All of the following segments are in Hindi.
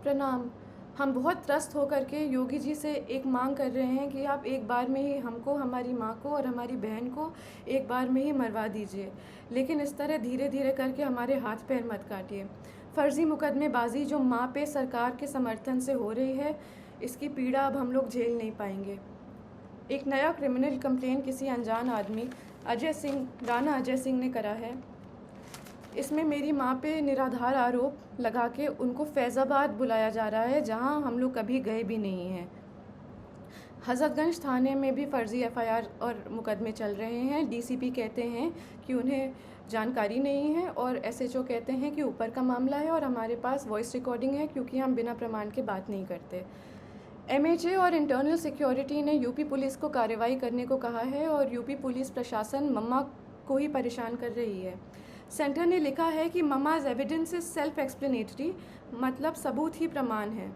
प्रणाम। हम बहुत त्रस्त होकर के योगी जी से एक मांग कर रहे हैं कि आप एक बार में ही हमको, हमारी माँ को और हमारी बहन को एक बार में ही मरवा दीजिए, लेकिन इस तरह धीरे धीरे करके हमारे हाथ पैर मत काटिए। फ़र्ज़ी मुकदमेबाजी जो माँ पे सरकार के समर्थन से हो रही है, इसकी पीड़ा अब हम लोग झेल नहीं पाएंगे। एक नया क्रिमिनल कंप्लेन किसी अनजान आदमी राणा अजय सिंह ने करा है। इसमें मेरी माँ पे निराधार आरोप लगा के उनको फैज़ाबाद बुलाया जा रहा है, जहाँ हम लोग कभी गए भी नहीं हैं। हज़रतगंज थाने में भी फ़र्ज़ी एफआईआर और मुकदमे चल रहे हैं। डीसीपी कहते हैं कि उन्हें जानकारी नहीं है और एसएचओ कहते हैं कि ऊपर का मामला है और हमारे पास वॉइस रिकॉर्डिंग है, क्योंकि हम बिना प्रमाण के बात नहीं करते। एमएचए और इंटरनल सिक्योरिटी ने यूपी पुलिस को कार्रवाई करने को कहा है और यूपी पुलिस प्रशासन मम्मा को ही परेशान कर रही है। सेंटर ने लिखा है कि mamma's evidence is self explanatory, मतलब सबूत ही प्रमाण है।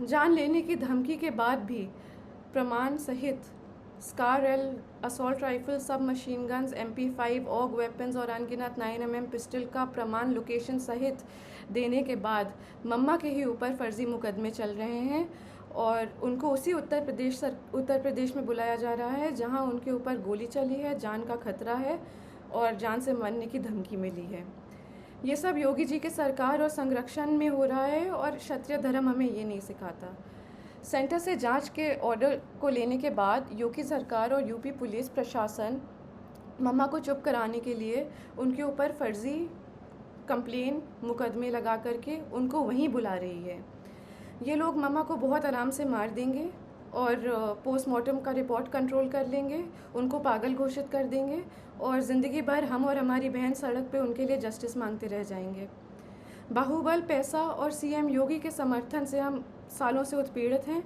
जान लेने की धमकी के बाद भी प्रमाण सहित SCAR L, assault rifle, sub machine guns, MP5, AUG weapons और अनगिनत 9mm पिस्टल का प्रमाण लोकेशन सहित देने के बाद मम्मा के ही ऊपर फ़र्ज़ी मुकदमे चल रहे हैं और उनको उसी उत्तर प्रदेश में बुलाया जा रहा है जहां उनके ऊपर गोली चली है, जान का खतरा है और जान से मरने की धमकी मिली है। ये सब योगी जी के सरकार और संरक्षण में हो रहा है और क्षत्रिय धर्म हमें ये नहीं सिखाता। सेंटर से जांच के ऑर्डर को लेने के बाद योगी सरकार और यूपी पुलिस प्रशासन मम्मा को चुप कराने के लिए उनके ऊपर फ़र्ज़ी कंप्लेन मुकदमे लगा करके उनको वहीं बुला रही है। ये लोग मम्मा को बहुत आराम से मार देंगे और पोस्टमार्टम का रिपोर्ट कंट्रोल कर लेंगे, उनको पागल घोषित कर देंगे और ज़िंदगी भर हम और हमारी बहन सड़क पे उनके लिए जस्टिस मांगते रह जाएंगे। बाहुबल, पैसा और सीएम योगी के समर्थन से हम सालों से उत्पीड़ित हैं।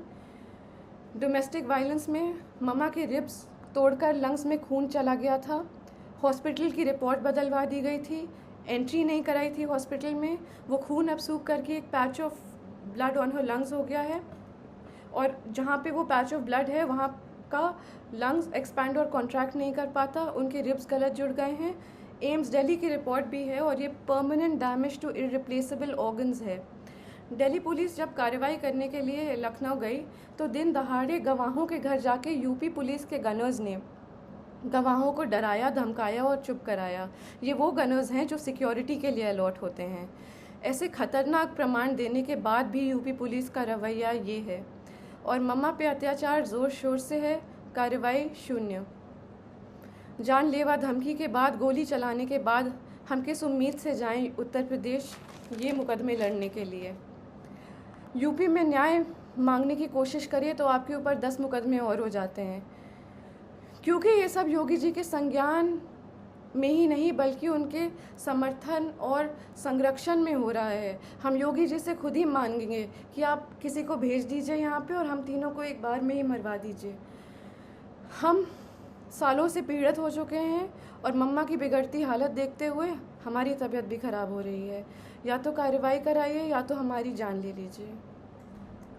डोमेस्टिक वायलेंस में मम्मा के रिब्स तोड़कर लंग्स में खून चला गया था। हॉस्पिटल की रिपोर्ट बदलवा दी गई थी, एंट्री नहीं कराई थी हॉस्पिटल में। वो खून अब सूख करके एक patch of blood on her lungs हो गया है और जहाँ पे वो पैच ऑफ ब्लड है वहाँ का लंग्स एक्सपैंड और कॉन्ट्रैक्ट नहीं कर पाता, उनके रिब्स गलत जुड़ गए हैं। एम्स दिल्ली की रिपोर्ट भी है और ये permanent damage to irreplaceable organs है। दिल्ली पुलिस जब कार्रवाई करने के लिए लखनऊ गई तो दिन दहाड़े गवाहों के घर जाके यूपी पुलिस के गनर्स ने गवाहों को डराया, धमकाया और चुप कराया। ये वो गनर्स हैं जो सिक्योरिटी के लिए अलॉट होते हैं। ऐसे खतरनाक प्रमाण देने के बाद भी यूपी पुलिस का रवैया ये है और मम्मा पे अत्याचार ज़ोर शोर से है, कार्रवाई शून्य। जानलेवा धमकी के बाद, गोली चलाने के बाद हम किस उम्मीद से जाएं उत्तर प्रदेश ये मुकदमे लड़ने के लिए। यूपी में न्याय मांगने की कोशिश करिए तो आपके ऊपर 10 मुकदमे और हो जाते हैं, क्योंकि ये सब योगी जी के संज्ञान में ही नहीं बल्कि उनके समर्थन और संरक्षण में हो रहा है। हम योगी जी से खुद ही मांगेंगे कि आप किसी को भेज दीजिए यहाँ पे और हम तीनों को एक बार में ही मरवा दीजिए। हम सालों से पीड़ित हो चुके हैं और मम्मा की बिगड़ती हालत देखते हुए हमारी तबीयत भी ख़राब हो रही है। या तो कार्रवाई कराइए या तो हमारी जान ले लीजिए।